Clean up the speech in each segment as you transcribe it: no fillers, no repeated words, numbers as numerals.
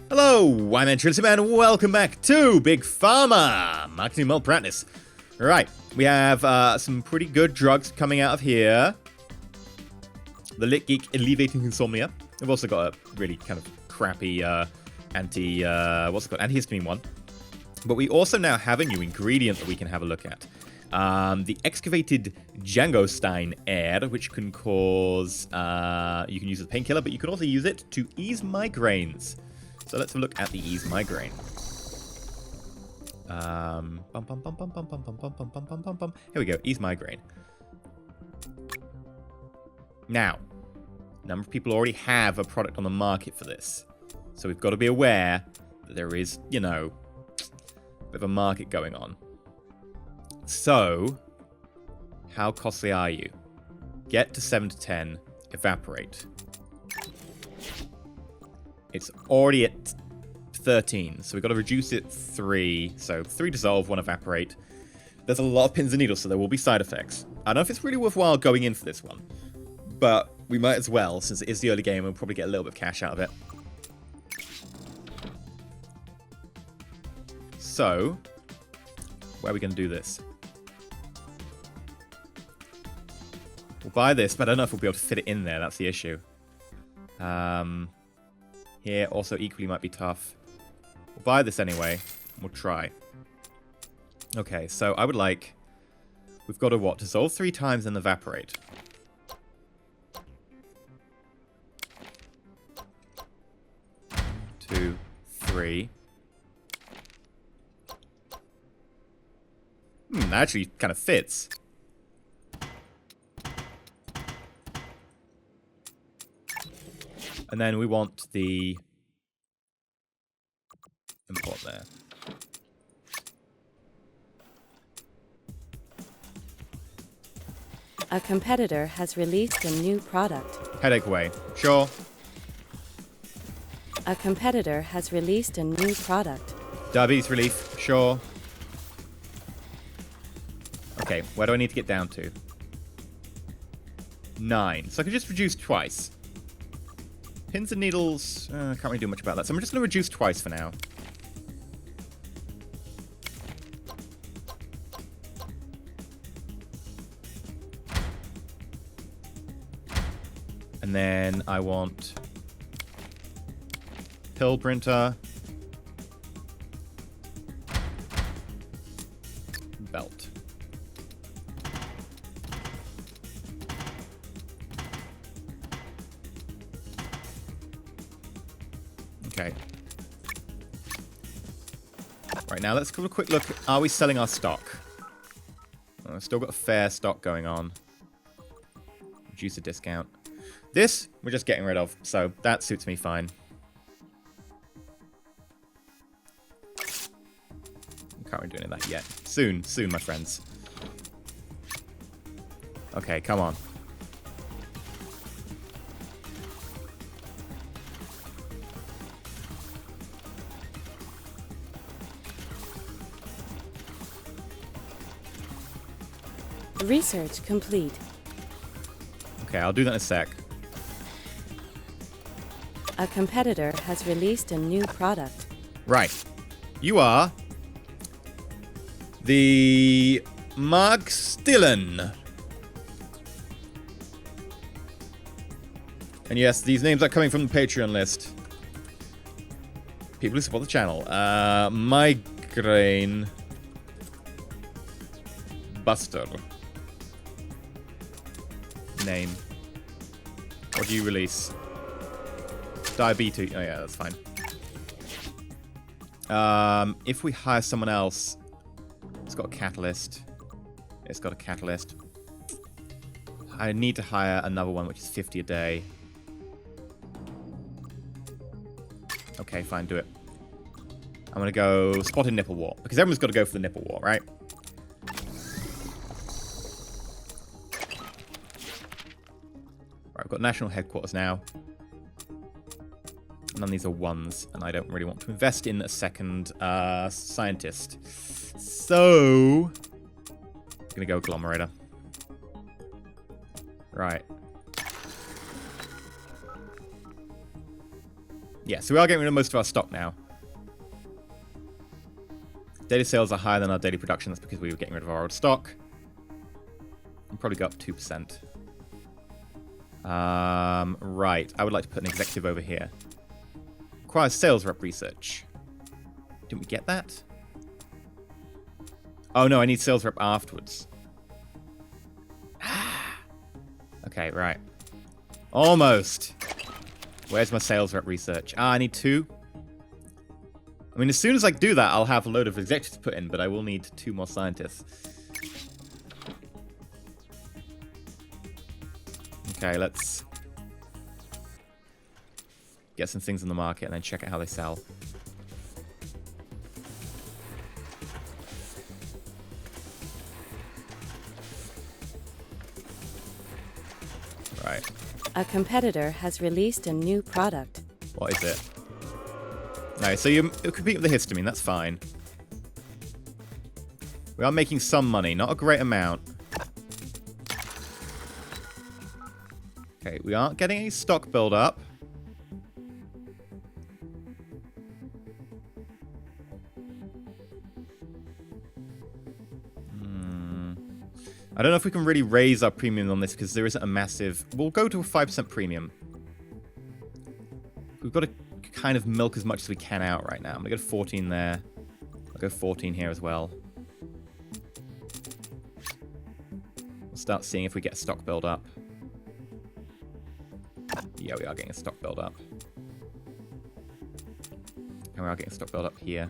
Hello, I'm EnterElysium and welcome back to Big Pharma! Marketing Malpractice. Right, we have some pretty good drugs coming out of here. The Lit Geek Alleviating Insomnia. We've also got a really kind of crappy antihistamine one. But we also now have a new ingredient that we can have a look at. The excavated Jangostein air, which can cause, you can use it as a painkiller, but you can also use it to ease migraines. So let's have a look at the ease migraine. Here we go, ease migraine. Now, a number of people already have a product on the market for this. So we've got to be aware that there is, you know, a bit of a market going on. So, how costly are you? Get to 7 to 10, evaporate. It's already at 13, so we've got to reduce it 3. So 3 dissolve, 1 evaporate. There's a lot of pins and needles, so there will be side effects. I don't know if it's really worthwhile going in for this one, but we might as well, since it is the early game, and we'll probably get a little bit of cash out of it. So, where are we going to do this? We'll buy this, but I don't know if we'll be able to fit it in there. That's the issue. Here also equally might be tough. We'll buy this anyway. We'll try. Okay, so I would like... We've got to what? Dissolve 3 times and evaporate. Two, 3. That actually kind of fits. And then we want the import there. A competitor has released a new product. Headache away. Sure. A competitor has released a new product. Diabetes relief. Sure. Okay, where do I need to get down to? 9. So I can just reduce twice. Pins and needles, can't really do much about that. So I'm just going to reduce twice for now. And then I want pill printer, belt. Okay. Right, now let's have a quick look. Are we selling our stock? Oh, we've still got a fair stock going on. Reduce the discount. This, we're just getting rid of, so that suits me fine. Can't really do any of that yet. Soon, soon, my friends. Okay, come on. Research complete. Okay, I'll do that in a sec. A competitor has released a new product. Right. You are the Mark Stillen. And yes, these names are coming from the Patreon list. People who support the channel. Migraine Buster. Name. What do you release? Diabetes. Oh yeah, that's fine. If we hire someone else, it's got a catalyst. It's got a catalyst. I need to hire another one, which is 50 a day. Okay, fine, do it. I'm gonna go spotted nipple wart, because everyone's got to go for the nipple wart, right? Right, we've got national headquarters now. None of these are 1s, and I don't really want to invest in a second scientist. So, I'm gonna go agglomerator. Right. Yeah, so we are getting rid of most of our stock now. Daily sales are higher than our daily production. That's because we were getting rid of our old stock. We'll probably go up 2%. Right. I would like to put an executive over here. Requires sales rep research. Didn't we get that? Oh, no. I need sales rep afterwards. Okay, right. Almost. Where's my sales rep research? Ah, I need 2. I mean, as soon as I do that, I'll have a load of executives put in, but I will need 2 more scientists. Okay, let's get some things in the market and then check out how they sell. Right. A competitor has released a new product. What is it? No, so you compete with the histamine, that's fine. We are making some money, not a great amount. Okay, we aren't getting any stock build up. I don't know if we can really raise our premium on this because there isn't a massive... We'll go to a 5% premium. We've got to kind of milk as much as we can out right now. I'm going to go 14 there. I'll go 14 here as well. We'll start seeing if we get a stock build up. Yeah, we are getting a stock build up. And we are getting a stock build up here.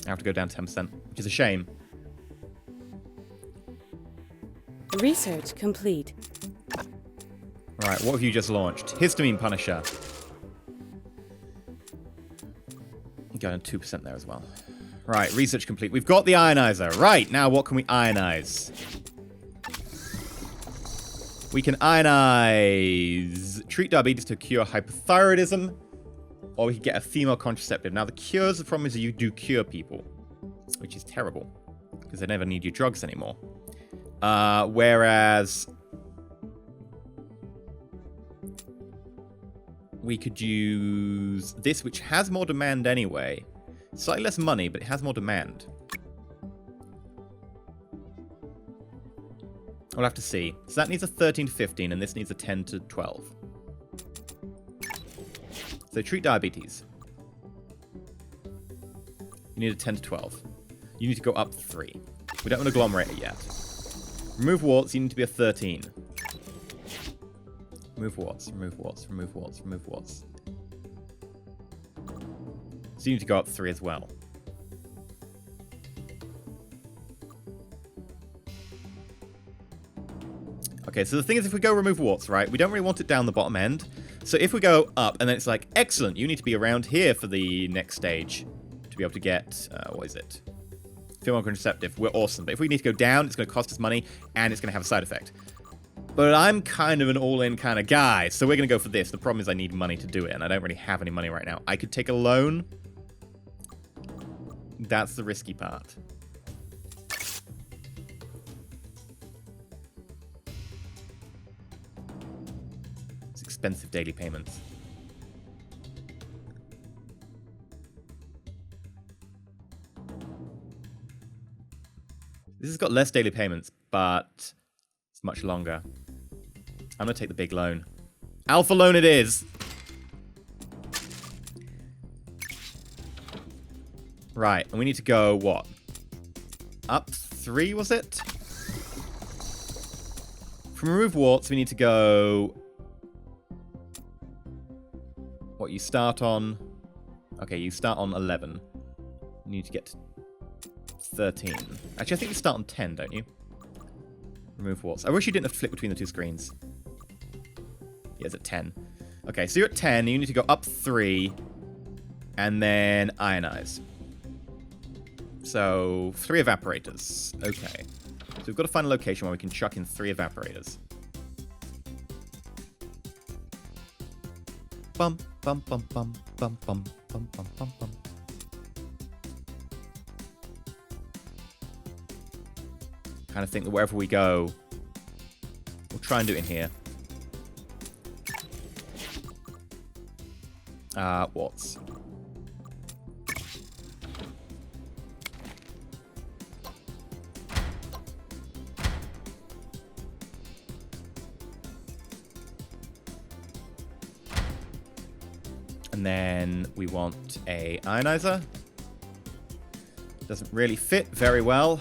I have to go down 10%, which is a shame. Research complete. Right, what have you just launched? Histamine Punisher. Going 2% there as well. Right, research complete. We've got the ionizer. Right, now what can we ionize? We can ionize... Treat diabetes to cure hypothyroidism. Or we could get a female contraceptive. Now, the cures, the problem is that you do cure people. Which is terrible. Because they never need your drugs anymore. Whereas... we could use this, which has more demand anyway. Slightly less money, but it has more demand. We'll have to see. So that needs a 13 to 15, and this needs a 10 to 12. So treat diabetes. You need a 10 to 12. You need to go up 3. We don't want to agglomerate it yet. Remove warts, you need to be a 13. Remove warts, remove warts, remove warts, remove warts. So you need to go up 3 as well. Okay, so the thing is, if we go remove warts, right, we don't really want it down the bottom end. So if we go up, and then it's like, excellent, you need to be around here for the next stage to be able to get, what is it? Female contraceptive. We're awesome. But if we need to go down, it's going to cost us money, and it's going to have a side effect. But I'm kind of an all-in kind of guy, so we're going to go for this. The problem is I need money to do it, and I don't really have any money right now. I could take a loan. That's the risky part. It's expensive daily payments. This has got less daily payments, but it's much longer. I'm going to take the big loan. Alpha loan it is! Right, and we need to go, what? Up 3, was it? From remove warts, we need to go... What, you start on... Okay, you start on 11. You need to get to 13. Actually, I think you start on 10, don't you? Remove warts. I wish you didn't have to flip between the two screens. Yeah, it's at 10. Okay, so you're at 10. You need to go up 3. And then ionize. So, 3 evaporators. Okay. So we've got to find a location where we can chuck in 3 evaporators. Bum, bum, bum, bum, bum, bum, bum, bum, bum, bum. kind of think that wherever we go, we'll try and do it in here. What's... And then we want a ionizer. Doesn't really fit very well.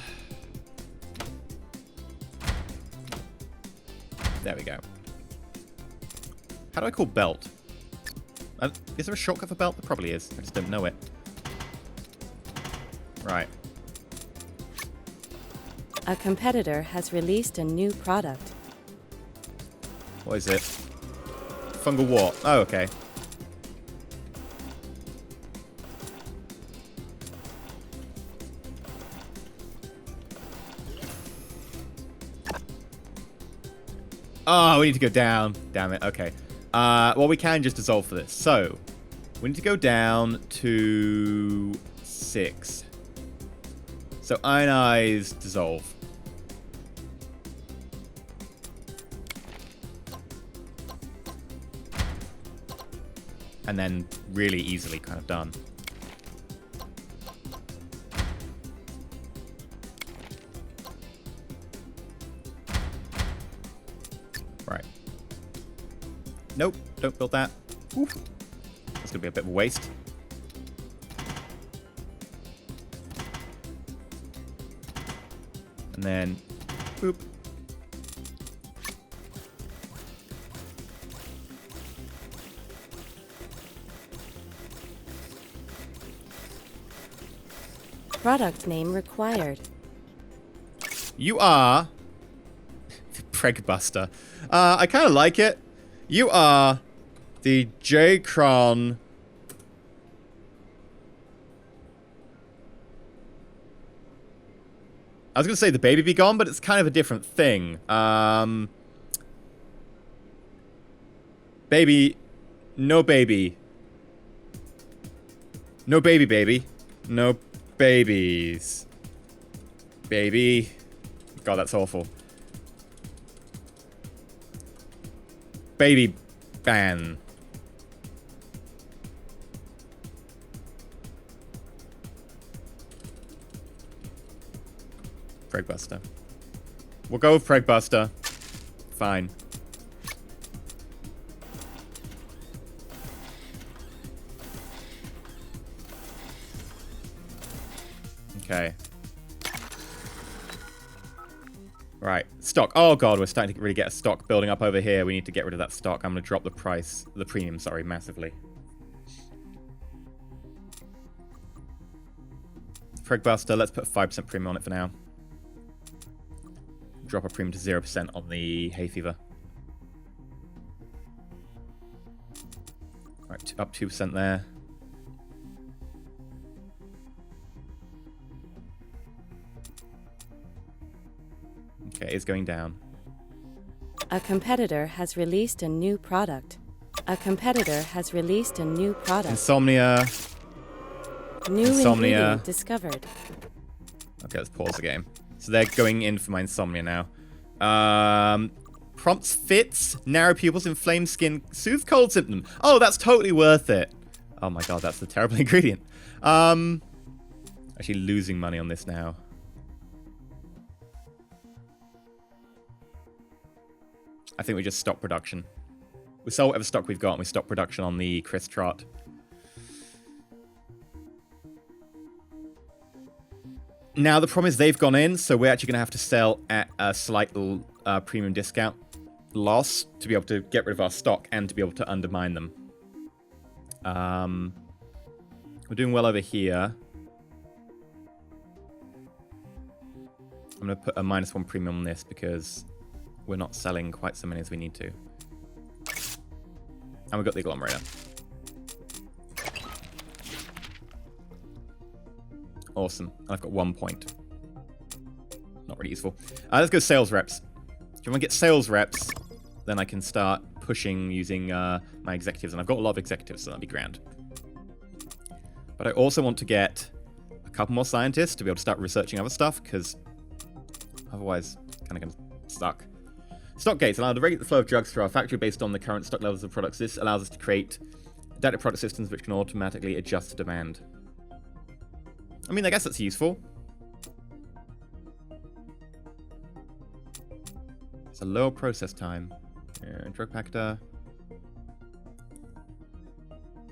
There we go. How do I call belt? Is there a shortcut for belt? There probably is. I just don't know it. Right. A competitor has released a new product. What is it? Fungal wart. Oh, okay. Oh, we need to go down. Damn it. Okay. Well, we can just dissolve for this. So, we need to go down to 6. So, ionize, dissolve. And then really easily kind of done. Right. Nope, don't build that. Oof. That's gonna be a bit of a waste. And then, boop. Product name required. You are... Pregbuster. I kind of like it. You are the J-Cron... I was going to say the baby be gone, but it's kind of a different thing. Baby... No baby. No baby, baby. No babies. Baby. God, that's awful. Baby ban. Pregbuster. We'll go with Pregbuster. Fine. Okay. Right. Stock. Oh god, we're starting to really get a stock building up over here. We need to get rid of that stock. I'm going to drop the price, the premium, sorry, massively. Pregbuster, let's put 5% premium on it for now. Drop a premium to 0% on the hay fever. Right, up 2% there. Okay, it's going down. A competitor has released a new product. A competitor has released a new product. Insomnia. New ingredient discovered. Okay, let's pause the game. So they're going in for my insomnia now. Prompts fits, narrow pupils, inflamed skin, soothe cold symptom. Oh, that's totally worth it. Oh my god, that's the terrible ingredient. Actually losing money on this now. I think we just stop production. We sell whatever stock we've got and we stop production on the Chris Trot. Now, the problem is they've gone in, so we're actually going to have to sell at a slight premium discount loss to be able to get rid of our stock and to be able to undermine them. We're doing well over here. I'm going to put a -1 premium on this because we're not selling quite so many as we need to. And we've got the agglomerator. Awesome. And I've got 1 point. Not really useful. Let's go sales reps. If you want to get sales reps, then I can start pushing using my executives. And I've got a lot of executives, so that'd be grand. But I also want to get a couple more scientists to be able to start researching other stuff, because Otherwise, kind of going to stuck. Stock gates allow to regulate the flow of drugs through our factory based on the current stock levels of products. This allows us to create adaptive product systems which can automatically adjust to demand. I mean, I guess that's useful. It's a lower process time. Drug packeter.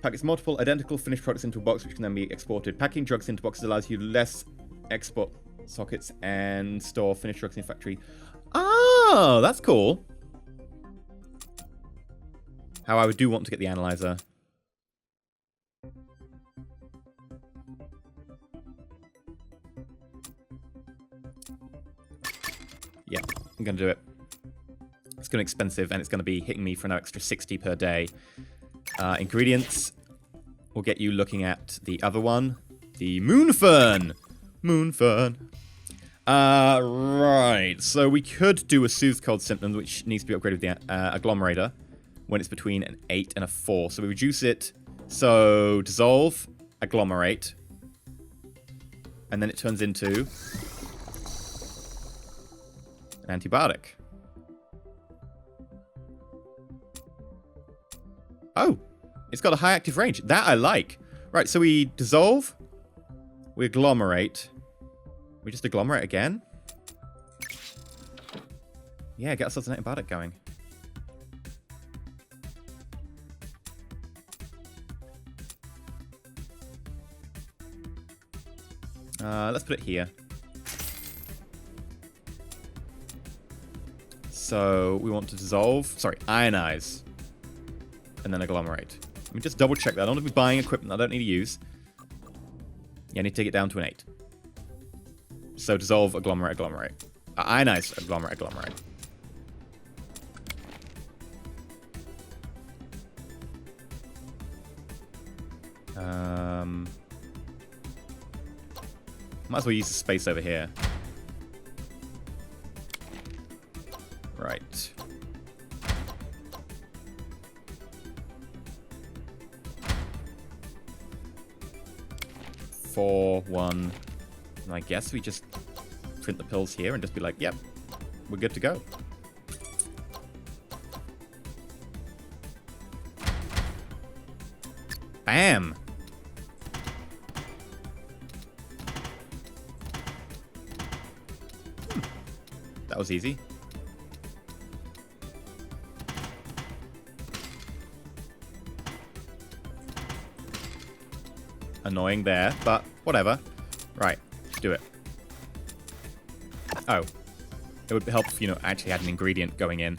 Packets multiple identical finished products into a box which can then be exported. Packing drugs into boxes allows you less export sockets and store finished drugs in factory. Oh, that's cool. How I do want to get the analyzer. Yeah, I'm going to do it. It's going to be expensive, and it's going to be hitting me for an extra 60 per day. Ingredients will get you looking at the other one. The Moonfern. Moonfern. Right. So we could do a Soothe Cold Symptoms, which needs to be upgraded with the agglomerator when it's between an 8 and a 4. So we reduce it. So dissolve, agglomerate. And then it turns into an antibiotic. Oh, it's got a high active range. That I like. Right, so we dissolve, we agglomerate. We just agglomerate again? Yeah, get ourselves an antibiotic going. Let's put it here. So we want to dissolve, sorry, ionize. And then agglomerate. Let me just double check that. I don't want to be buying equipment I don't need to use. Yeah, I need to take it down to an 8. So dissolve, agglomerate, agglomerate. Ionize, agglomerate, agglomerate. Might as well use the space over here. Right. Four, 1. And I guess we just print the pills here and just be like, yep, we're good to go. Bam! That was easy. Annoying there, but whatever. Right, do it. Oh. It would help if, you know, actually had an ingredient going in.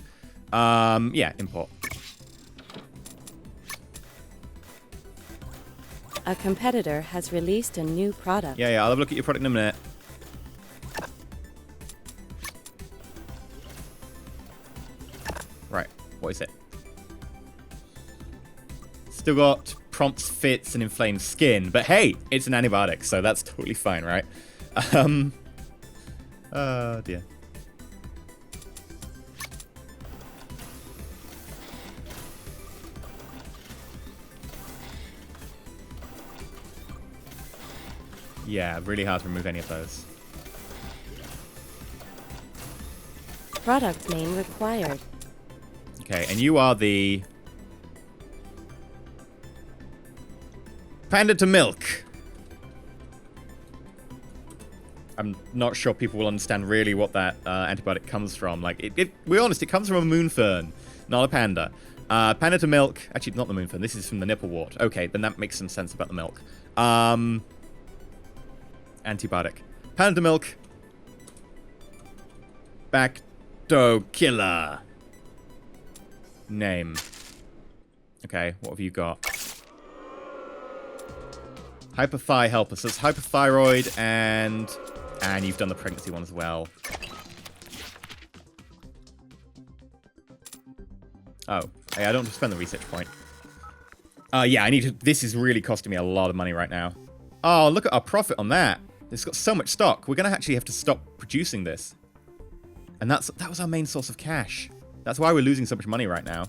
Yeah, import. A competitor has released a new product. Yeah, I'll have a look at your product in a minute. Right, what is it? Still got prompts, fits, and inflamed skin. But hey, it's an antibiotic, so that's totally fine, right? Oh, dear. Yeah, really hard to remove any of those. Product name required. Okay, and you are the... Panda to milk. I'm not sure people will understand really what that antibiotic comes from. Like, we're honest, it comes from a moonfern, not a panda. Panda to milk. Actually, not the moonfern. This is from the nipple wart. Okay, then that makes some sense about the milk. Antibiotic. Panda to milk. Bacto killer. Name. Okay, what have you got? Hyperthy helper. So it's hyperthyroid and you've done the pregnancy one as well. Oh, hey, I don't have to spend the research point. Yeah, I need to... This is really costing me a lot of money right now. Oh, look at our profit on that. It's got so much stock. We're going to actually have to stop producing this. And that was our main source of cash. That's why we're losing so much money right now.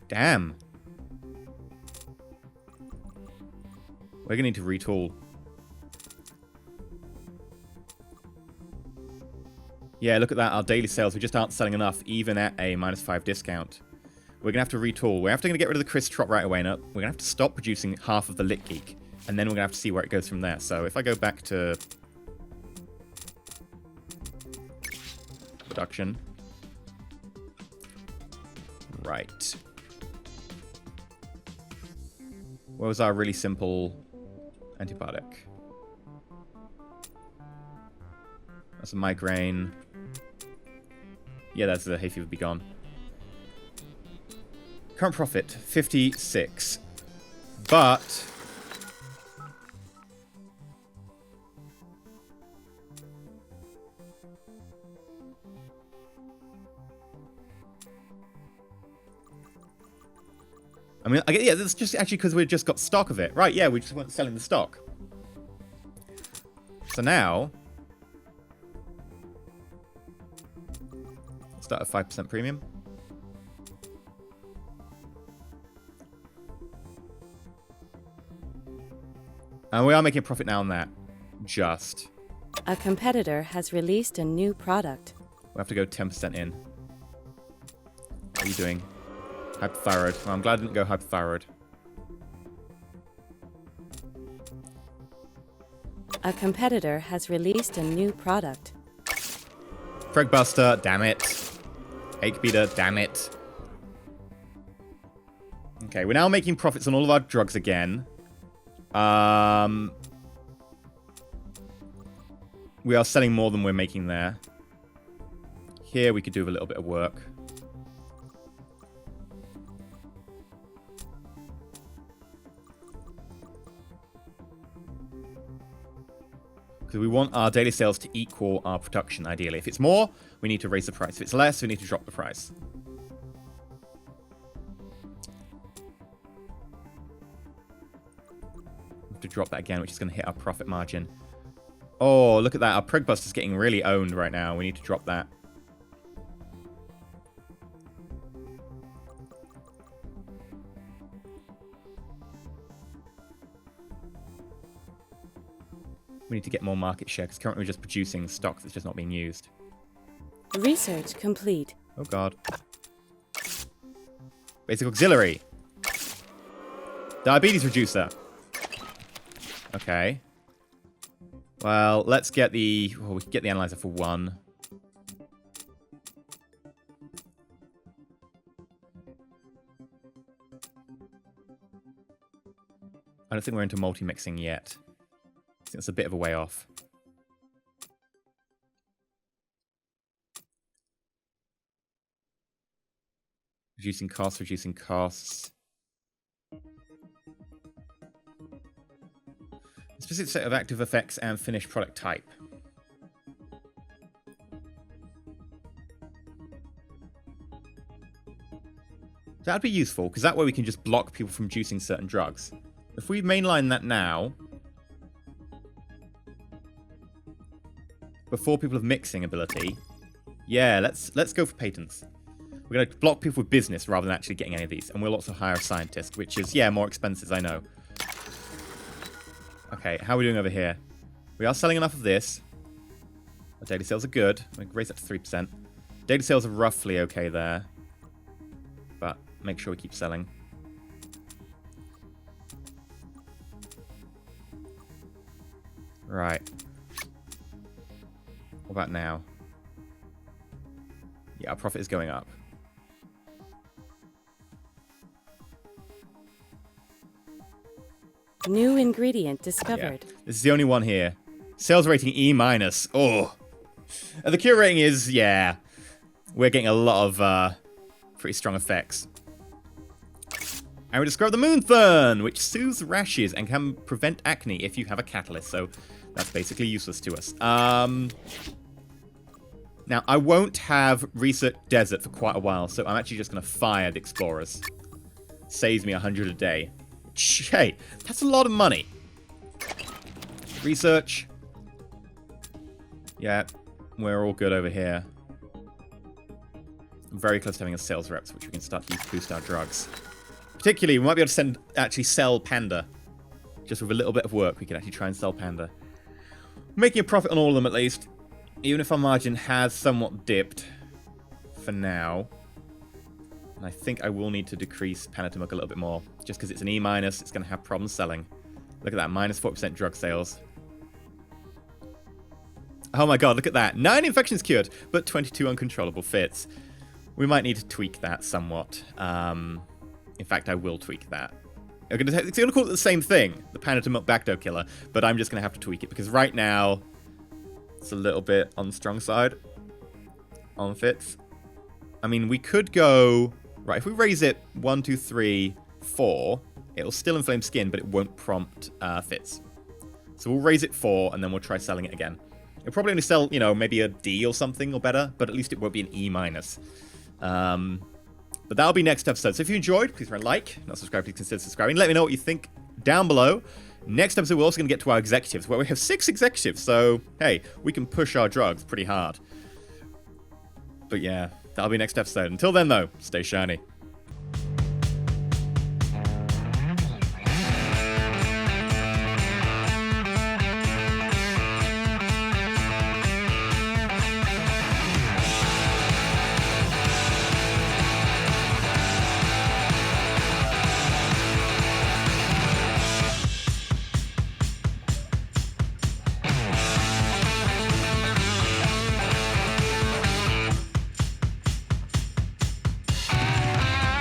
Damn. We're going to need to retool. Yeah, look at that. Our daily sales, we just aren't selling enough, even at a -5 discount. We're going to have to retool. We're going to get rid of the Chris Trot right away. No, we're going to have to stop producing half of the Lit Geek. And then we're going to have to see where it goes from there. So if I go back to production. Right. Where was our really simple antibiotic? That's a migraine. Yeah, that's the hay fever be gone. Current profit, 56. But I mean, yeah, that's just actually because we've just got stock of it. Right, yeah, we just weren't selling the stock. So now, let's start at 5% premium. And we are making a profit now on that. Just. A competitor has released a new product. We'll have to go 10% in. What are you doing? Hypothyroid. Well, I'm glad I didn't go hypothyroid. A competitor has released a new product. Pregbuster, damn it. Ache beater, damn it. Okay, we're now making profits on all of our drugs again. We are selling more than we're making there. Here we could do a little bit of work. Because we want our daily sales to equal our production, ideally. If it's more, we need to raise the price. If it's less, we need to drop the price. We have to drop that again, which is going to hit our profit margin. Oh, look at that. Our Pregbuster's getting really owned right now. We need to drop that. We need to get more market share, because currently we're just producing stock that's just not being used. Research complete. Oh, God. Basic auxiliary. Diabetes reducer. Okay. Well, let's get the... Oh, we can get the analyzer for 1. I don't think we're into multi-mixing yet. I think that's a bit of a way off. Reducing costs, reducing costs. A specific set of active effects and finished product type. That'd be useful, because that way we can just block people from juicing certain drugs. If we mainline that now, before people have mixing ability, yeah, let's go for patents. We're going to block people with business rather than actually getting any of these. And we'll also hire a scientist, which is, yeah, more expensive, I know. Okay, how are we doing over here? We are selling enough of this. Our daily sales are good. We can raise that to 3%. Daily sales are roughly okay there. But make sure we keep selling. Right. What about now? Yeah, our profit is going up. New ingredient discovered. Yeah. This is the only one here. Sales rating E-. Oh. And the cure rating is, yeah. We're getting a lot of pretty strong effects. And we discovered the Moonthorn, which soothes rashes and can prevent acne if you have a catalyst. So that's basically useless to us. Now, I won't have Research Desert for quite a while, so I'm actually just going to fire the Explorers. Saves me 100 a day. Hey, that's a lot of money. Research. Yeah, we're all good over here. I'm very close to having a sales reps, which we can start to use to boost our drugs. Particularly, we might be able to actually sell Panda. Just with a little bit of work, we can actually try and sell Panda. Making a profit on all of them, at least. Even if our margin has somewhat dipped for now, and I think I will need to decrease Panatamuk a little bit more, just because it's an E-, it's going to have problems selling. Look at that, minus 4% drug sales. Oh my god, look at that. 9 infections cured, but 22 uncontrollable fits. We might need to tweak that somewhat. In fact, I will tweak that. It's going to call it the same thing, the Panatamuk Bacto Killer, but I'm just going to have to tweak it, because right now, it's a little bit on the strong side on fits. I mean, we could go... Right, if we raise it 1, 2, 3, 4, it'll still inflame skin, but it won't prompt fits. So we'll raise it 4, and then we'll try selling it again. It'll probably only sell, you know, maybe a D or something or better, but at least it won't be an E-. But that'll be next episode. So if you enjoyed, please press like. Not subscribed, please consider subscribing. Let me know what you think down below. Next episode, we're also going to get to our executives, where we have 6 executives. So, hey, we can push our drugs pretty hard. But yeah, that'll be next episode. Until then, though, stay shiny.